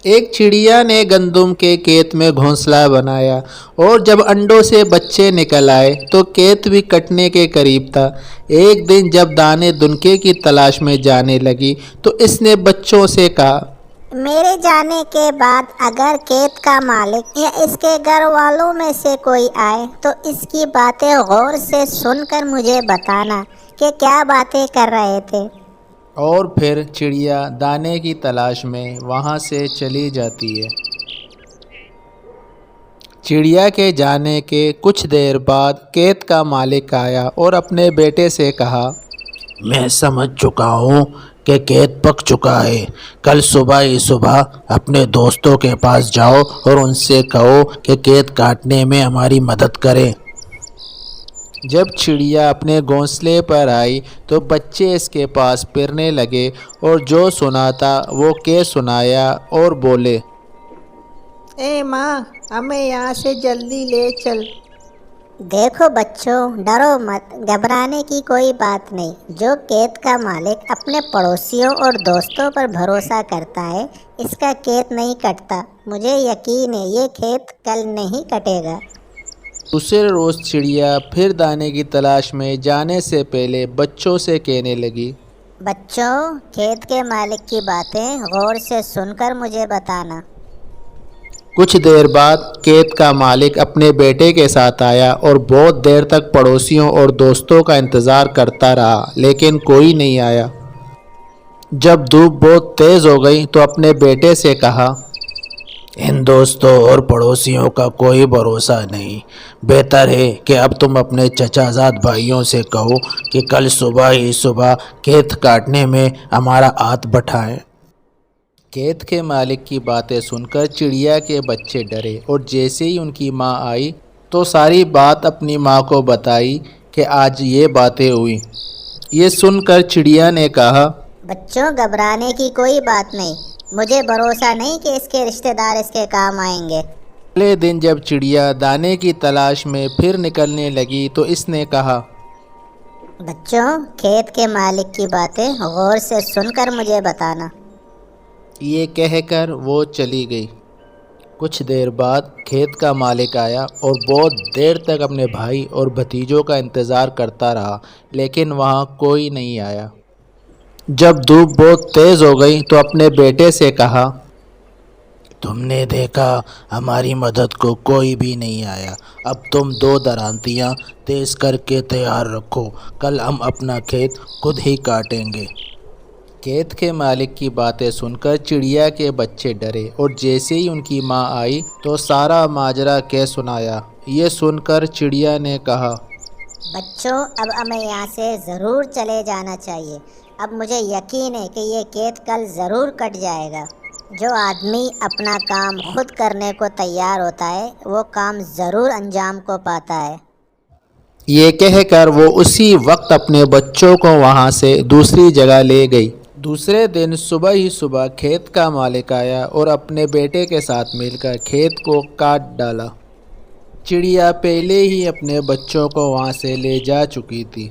ایک چڑیا نے گندم کے کھیت میں گھونسلہ بنایا اور جب انڈوں سے بچے نکل آئے تو کھیت بھی کٹنے کے قریب تھا۔ ایک دن جب دانے دنکے کی تلاش میں جانے لگی تو اس نے بچوں سے کہا، میرے جانے کے بعد اگر کھیت کا مالک یا اس کے گھر والوں میں سے کوئی آئے تو اس کی باتیں غور سے سن کر مجھے بتانا کہ کیا باتیں کر رہے تھے۔ اور پھر چڑیا دانے کی تلاش میں وہاں سے چلی جاتی ہے۔ چڑیا کے جانے کے کچھ دیر بعد کھیت کا مالک آیا اور اپنے بیٹے سے کہا، میں سمجھ چکا ہوں کہ کھیت پک چکا ہے۔ کل صبح ہی صبح اپنے دوستوں کے پاس جاؤ اور ان سے کہو کہ کھیت کاٹنے میں ہماری مدد کریں۔ جب چڑیا اپنے گھونسلے پر آئی تو بچے اس کے پاس پھرنے لگے اور جو سنا تھا وہ کہہ سنایا اور بولے، اے ماں، ہمیں یہاں سے جلدی لے چل۔ دیکھو بچوں، ڈرو مت، گھبرانے کی کوئی بات نہیں۔ جو کھیت کا مالک اپنے پڑوسیوں اور دوستوں پر بھروسہ کرتا ہے اس کا کھیت نہیں کٹتا۔ مجھے یقین ہے یہ کھیت کل نہیں کٹے گا۔ دوسرے روز چڑیا پھر دانے کی تلاش میں جانے سے پہلے بچوں سے کہنے لگی، بچوں، کھیت کے مالک کی باتیں غور سے سن کر مجھے بتانا۔ کچھ دیر بعد کھیت کا مالک اپنے بیٹے کے ساتھ آیا اور بہت دیر تک پڑوسیوں اور دوستوں کا انتظار کرتا رہا لیکن کوئی نہیں آیا۔ جب دھوپ بہت تیز ہو گئی تو اپنے بیٹے سے کہا، ان دوستوں اور پڑوسیوں کا کوئی بھروسہ نہیں۔ بہتر ہے کہ اب تم اپنے چچا زاد بھائیوں سے کہو کہ کل صبح ہی صبح کھیت کاٹنے میں ہمارا ہاتھ بٹھائیں۔ کھیت کے مالک کی باتیں سن کر چڑیا کے بچے ڈرے اور جیسے ہی ان کی ماں آئی تو ساری بات اپنی ماں کو بتائی کہ آج یہ باتیں ہوئی۔ یہ سن کر چڑیا نے کہا، بچوں، گھبرانے کی کوئی بات نہیں۔ مجھے بھروسہ نہیں کہ اس کے رشتہ دار اس کے کام آئیں گے۔ اگلے دن جب چڑیا دانے کی تلاش میں پھر نکلنے لگی تو اس نے کہا، بچوں، کھیت کے مالک کی باتیں غور سے سن کر مجھے بتانا۔ یہ کہہ کر وہ چلی گئی۔ کچھ دیر بعد کھیت کا مالک آیا اور بہت دیر تک اپنے بھائی اور بھتیجوں کا انتظار کرتا رہا لیکن وہاں کوئی نہیں آیا۔ جب دھوپ بہت تیز ہو گئی تو اپنے بیٹے سے کہا، تم نے دیکھا ہماری مدد کو کوئی بھی نہیں آیا۔ اب تم 2 درانتیاں تیز کر کے تیار رکھو، کل ہم اپنا کھیت خود ہی کاٹیں گے۔ کھیت کے مالک کی باتیں سن کر چڑیا کے بچے ڈرے اور جیسے ہی ان کی ماں آئی تو سارا ماجرا کہہ سنایا۔ یہ سن کر چڑیا نے کہا، بچوں، اب ہمیں یہاں سے ضرور چلے جانا چاہیے۔ اب مجھے یقین ہے کہ یہ کھیت کل ضرور کٹ جائے گا۔ جو آدمی اپنا کام خود کرنے کو تیار ہوتا ہے وہ کام ضرور انجام کو پاتا ہے۔ یہ کہہ کر وہ اسی وقت اپنے بچوں کو وہاں سے دوسری جگہ لے گئی۔ دوسرے دن صبح ہی صبح کھیت کا مالک آیا اور اپنے بیٹے کے ساتھ مل کر کھیت کو کاٹ ڈالا۔ چڑیا پہلے ہی اپنے بچوں کو وہاں سے لے جا چکی تھی۔